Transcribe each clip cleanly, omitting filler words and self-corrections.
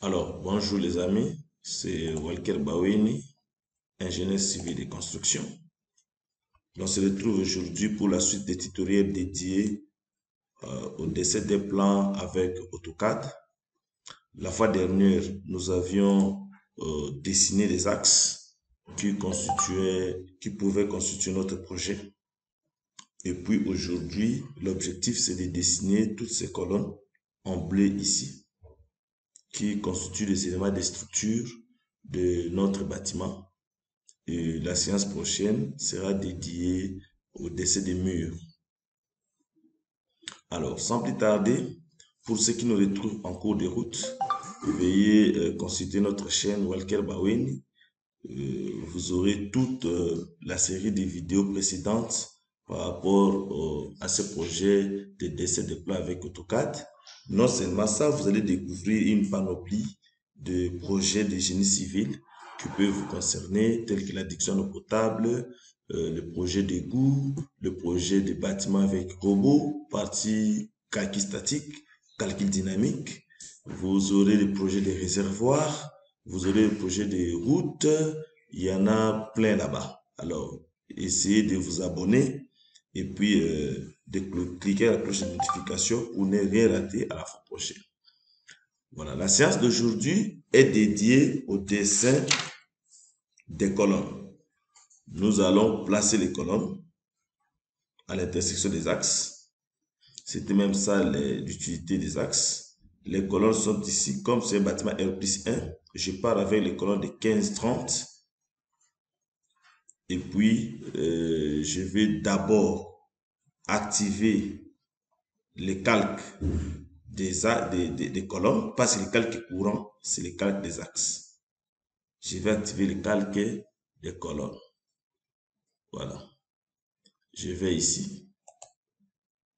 Alors, bonjour les amis, c'est Walker Baweni, ingénieur civil et construction. On se retrouve aujourd'hui pour la suite des tutoriels dédiés au dessin des plans avec AutoCAD. La fois dernière, nous avions dessiné les axes qui pouvaient constituer notre projet. Et puis aujourd'hui, l'objectif c'est de dessiner toutes ces colonnes en bleu ici, qui constituent les éléments de structure de notre bâtiment. Et la séance prochaine sera dédiée au dessin des murs. Alors, sans plus tarder, pour ceux qui nous retrouvent en cours de route, veuillez consulter notre chaîne Walker Baweni. Vous aurez toute la série de vidéos précédentes par rapport à ce projet de dessin de plans avec AutoCAD. Non seulement ça, vous allez découvrir une panoplie de projets de génie civil qui peuvent vous concerner, tels que l'adduction d'eau potable, le projet d'égout, le projet de bâtiment avec robot, partie calcul statique, calcul dynamique. Vous aurez le projet des réservoirs, vous aurez le projet des routes, il y en a plein là-bas. Alors, essayez de vous abonner et puis de cliquer à la cloche de notification pour ne rien rater à la fois prochaine. Voilà, la séance d'aujourd'hui est dédiée au dessin des colonnes. Nous allons placer les colonnes à l'intersection des axes. C'était même ça l'utilité des axes. Les colonnes sont ici, comme c'est un bâtiment R+1, je pars avec les colonnes de 15-30. Et puis, je vais d'abord activer les calques des colonnes, pas c'est les calques courants, c'est les calques des axes. Je vais activer les calques des colonnes. Voilà. Je vais ici.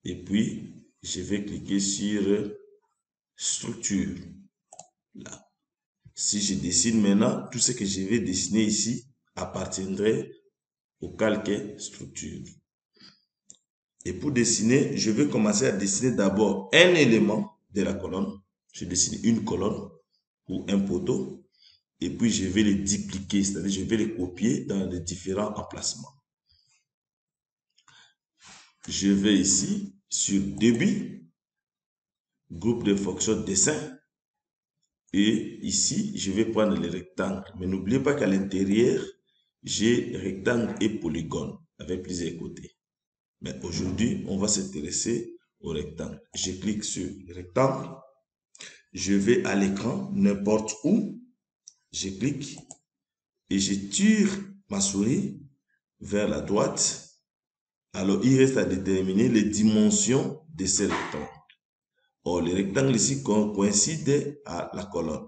Et puis, je vais cliquer sur structure. Là. Si je dessine maintenant, tout ce que je vais dessiner ici appartiendrait au calque structure. Et pour dessiner, je vais commencer à dessiner d'abord un élément de la colonne. Je dessine une colonne ou un poteau. Et puis, je vais les dupliquer, c'est-à-dire je vais les copier dans les différents emplacements. Je vais ici sur début, groupe de fonctions dessin. Et ici, je vais prendre les rectangles. Mais n'oubliez pas qu'à l'intérieur, j'ai rectangle et polygone avec plusieurs côtés. Mais aujourd'hui, on va s'intéresser au rectangle. Je clique sur le rectangle. Je vais à l'écran, n'importe où. Je clique et je tire ma souris vers la droite. Alors, il reste à déterminer les dimensions de ces rectangles. Or, le rectangle ici coïncide à la colonne.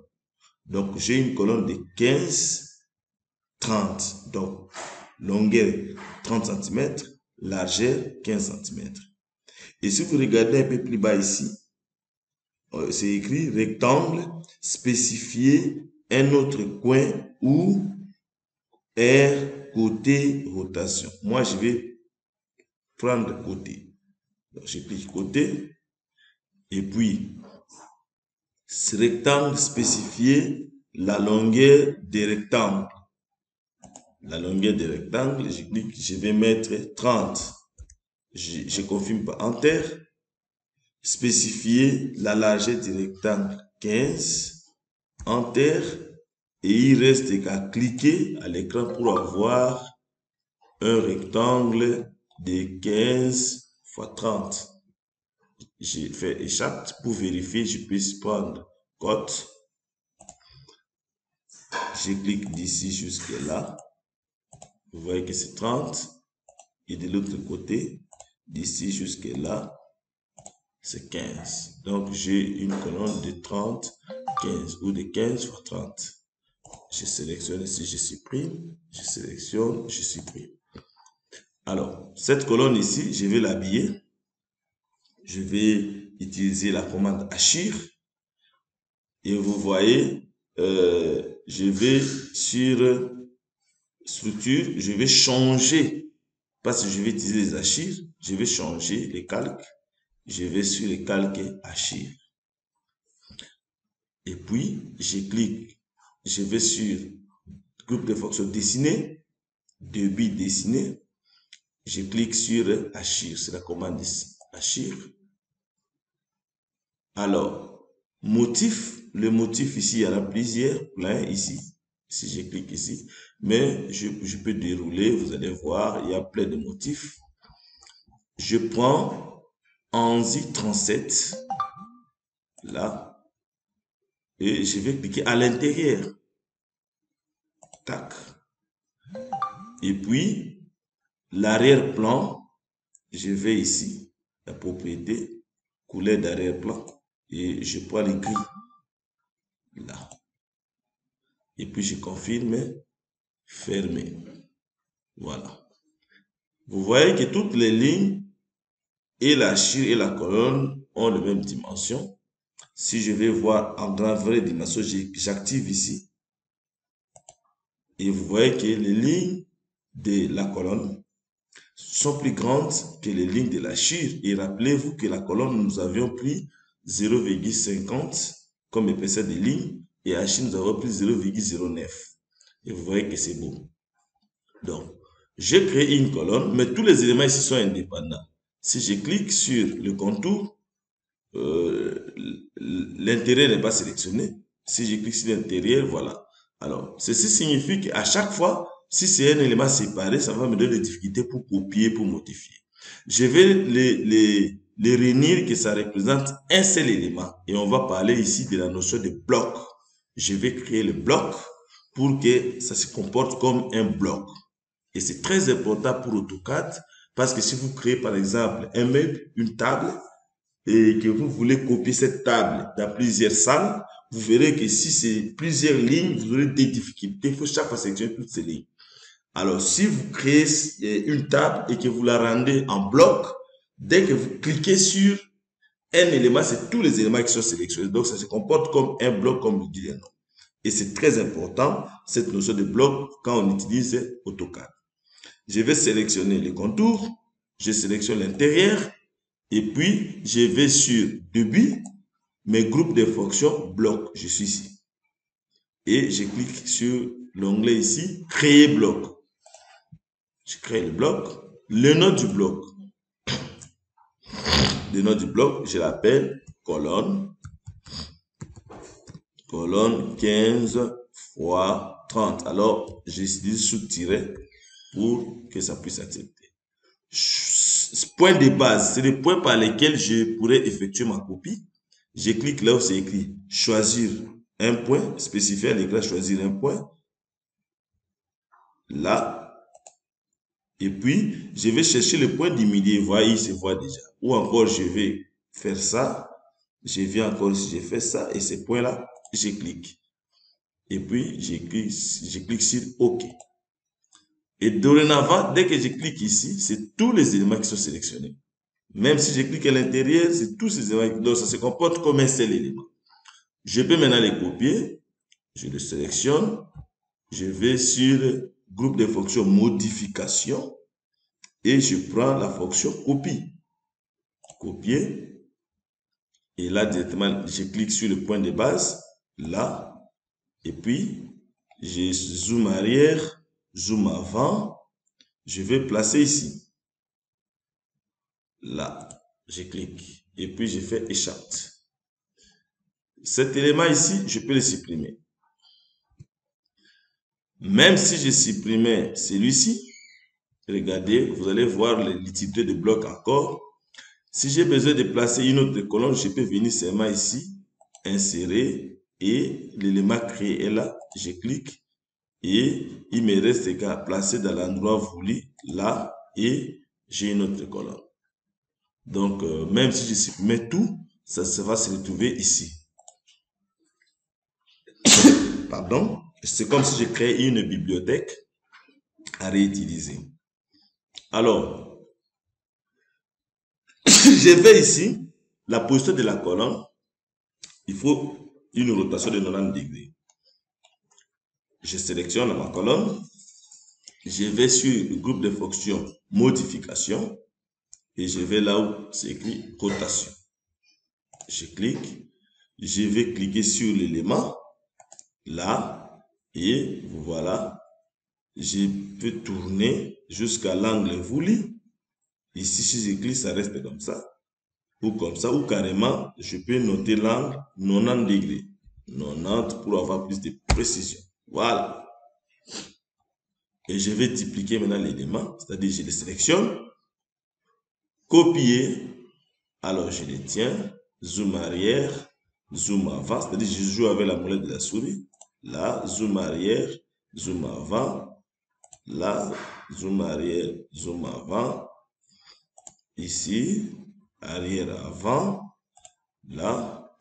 Donc, j'ai une colonne de 15, 30. Donc, longueur 30 cm, largeur 15 cm. Et si vous regardez un peu plus bas ici, c'est écrit rectangle, spécifier un autre coin ou R côté rotation. Moi, je vais prendre côté. Donc, je clique côté. Et puis, ce rectangle spécifier la longueur des rectangles. La longueur des rectangles, je clique, je vais mettre 30. Je confirme par Enter. Spécifier la largeur du rectangle 15. Enter. Et il reste qu'à cliquer à l'écran pour avoir un rectangle de 15 x 30. J'ai fait échappe pour vérifier, je puisse prendre cote. Je clique d'ici jusque là. Vous voyez que c'est 30. Et de l'autre côté, d'ici jusque là, c'est 15. Donc, j'ai une colonne de 30, 15 ou de 15 x 30. Je sélectionne ici, je supprime. Je sélectionne, je supprime. Alors, cette colonne ici, je vais l'habiller. Je vais utiliser la commande Achir. Et vous voyez, je vais sur structure, je vais changer, parce que je vais utiliser les Achir, je vais changer les calques. Je vais sur les calques Achir. Et puis, je clique, je vais sur groupe de fonctions dessinées, débit dessiné. Je clique sur Achir, c'est la commande ici, Achir. Alors, motif, le motif ici, il y en a plusieurs, plein ici. Si je clique ici, mais je peux dérouler, vous allez voir, il y a plein de motifs. Je prends ANSI 37, là, et je vais cliquer à l'intérieur. Tac. Et puis, l'arrière-plan, je vais ici, la propriété, couleur d'arrière-plan, et je prends les gris, là. Et puis, je confirme, fermer. Voilà. Vous voyez que toutes les lignes, et la chire et la colonne, ont les mêmes dimensions. Si je vais voir en grand vraie dimension, j'active ici. Et vous voyez que les lignes de la colonne sont plus grandes que les lignes de la chire. Et rappelez-vous que la colonne, nous avions pris 0,50 comme épaisseur de ligne. Et la chire, nous avons pris 0,09. Et vous voyez que c'est beau. Donc, j'ai créé une colonne, mais tous les éléments ici sont indépendants. Si je clique sur le contour, l'intérieur n'est pas sélectionné. Si je clique sur l'intérieur, voilà. Alors, ceci signifie qu'à chaque fois, si c'est un élément séparé, ça va me donner des difficultés pour copier, pour modifier. Je vais les réunir que ça représente un seul élément. Et on va parler ici de la notion de bloc. Je vais créer le bloc pour que ça se comporte comme un bloc. Et c'est très important pour AutoCAD parce que si vous créez par exemple un meuble, une table, et que vous voulez copier cette table dans plusieurs salles, vous verrez que si c'est plusieurs lignes, vous aurez des difficultés. Il faut chaque fois sélectionner toutes ces lignes. Alors, si vous créez une table et que vous la rendez en bloc, dès que vous cliquez sur un élément, c'est tous les éléments qui sont sélectionnés. Donc, ça se comporte comme un bloc, comme le dit le nom. Et c'est très important, cette notion de bloc, quand on utilise AutoCAD. Je vais sélectionner les contours, je sélectionne l'intérieur, et puis je vais sur début, mes groupes de fonctions, bloc, je suis ici. Et je clique sur l'onglet ici, créer bloc. Je crée le bloc, le nom du bloc. Le nom du bloc, je l'appelle colonne 15 fois 30. Alors, j'utilise sous-tiret pour que ça puisse accepter. Point de base, c'est le point par lesquels je pourrais effectuer ma copie. Je clique là où c'est écrit choisir un point, spécifier à l'écran choisir un point. Là. Et puis, je vais chercher le point du milieu. Vous voyez, il se voit déjà. Ou encore, je vais faire ça. Je viens encore, si je fais ça, et ces points-là, je clique. Et puis, je clique sur OK. Et dorénavant, dès que je clique ici, c'est tous les éléments qui sont sélectionnés. Même si je clique à l'intérieur, c'est tous ces éléments. Donc, ça se comporte comme un seul élément. Je peux maintenant les copier. Je le sélectionne. Je vais sur groupe de fonctions modification. Et je prends la fonction copie. Copier. Et là, directement, je clique sur le point de base. Là. Et puis, je zoom arrière, zoom avant. Je vais placer ici. Là. Je clique. Et puis, je fais échappe. Cet élément ici, je peux le supprimer. Même si je supprimais celui-ci, regardez, vous allez voir l'utilité de bloc encore. Si j'ai besoin de placer une autre colonne, je peux venir seulement ici, insérer, et l'élément créé est là. Je clique et il me reste qu'à placer dans l'endroit voulu, là, et j'ai une autre colonne. Donc, même si je supprimais tout, ça va se retrouver ici. Pardon, c'est comme si je créais une bibliothèque à réutiliser. Alors, je vais ici, la position de la colonne, il faut une rotation de 90 degrés. Je sélectionne ma colonne, je vais sur le groupe de fonctions modification et je vais là où c'est écrit rotation. Je clique, je vais cliquer sur l'élément, là, et voilà. Je peux tourner jusqu'à l'angle voulu. Ici, si je clique, ça reste comme ça. Ou comme ça, ou carrément, je peux noter l'angle 90 degrés. 90 pour avoir plus de précision. Voilà. Et je vais dupliquer maintenant l'élément, c'est-à-dire je le sélectionne, copier, alors je le tiens, zoom arrière, zoom avant, c'est-à-dire je joue avec la molette de la souris, là, zoom arrière, zoom avant, là, zoom arrière, zoom avant, ici, arrière avant, là,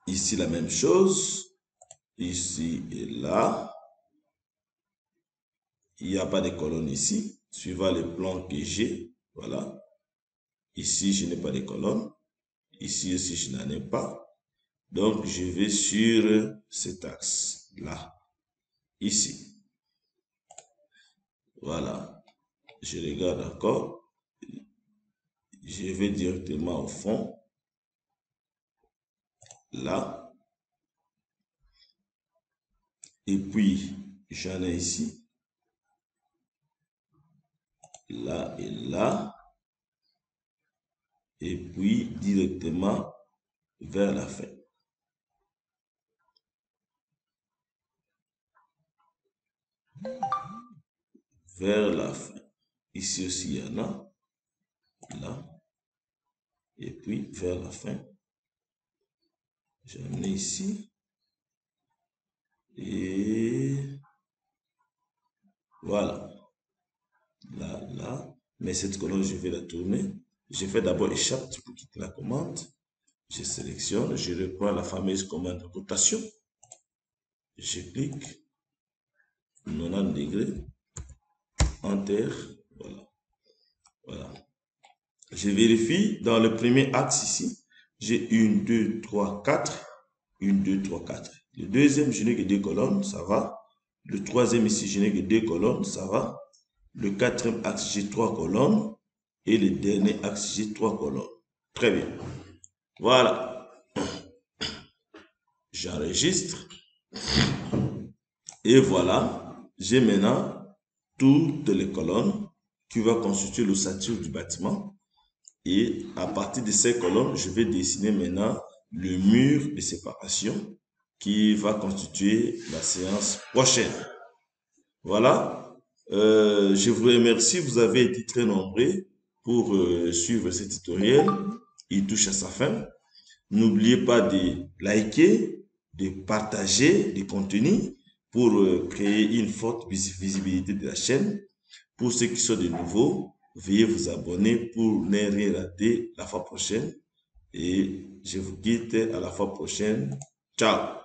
ici la même chose, ici et là, il n'y a pas de colonne ici, suivant le plan que j'ai, voilà. Ici, je n'ai pas de colonne. Ici aussi, je n'en ai pas. Donc, je vais sur cet axe-là. Ici. Voilà. Je regarde encore. Je vais directement au fond. Là. Et puis, j'en ai ici. Là et là. Et puis, directement vers la fin. Vers la fin. Ici aussi, il y en a. Là. Et puis, vers la fin. J'en ai ici. Et voilà. Là, là. Mais cette colonne, je vais la tourner. Je fais d'abord échappe pour quitter la commande. Je sélectionne, je reprends la fameuse commande rotation. Je clique. 90 degrés. Enter. Voilà. Voilà. Je vérifie dans le premier axe ici. J'ai 1, 2, 3, 4. 1, 2, 3, 4. Le deuxième, je n'ai que 2 colonnes, ça va. Le troisième ici, je n'ai que 2 colonnes, ça va. Le quatrième axe, j'ai 3 colonnes. Et le dernier axe, j'ai 3 colonnes. Très bien. Voilà. J'enregistre. Et voilà. J'ai maintenant toutes les colonnes qui vont constituer l'ossature du bâtiment. Et à partir de ces colonnes, je vais dessiner maintenant le mur de séparation qui va constituer la séance prochaine. Voilà. Je vous remercie. Vous avez été très nombreux pour suivre ce tutoriel. Il touche à sa fin. N'oubliez pas de liker, de partager le contenu pour créer une forte visibilité de la chaîne. Pour ceux qui sont de nouveaux, veuillez vous abonner pour ne rien rater la fois prochaine. Et je vous quitte à la fois prochaine. Ciao!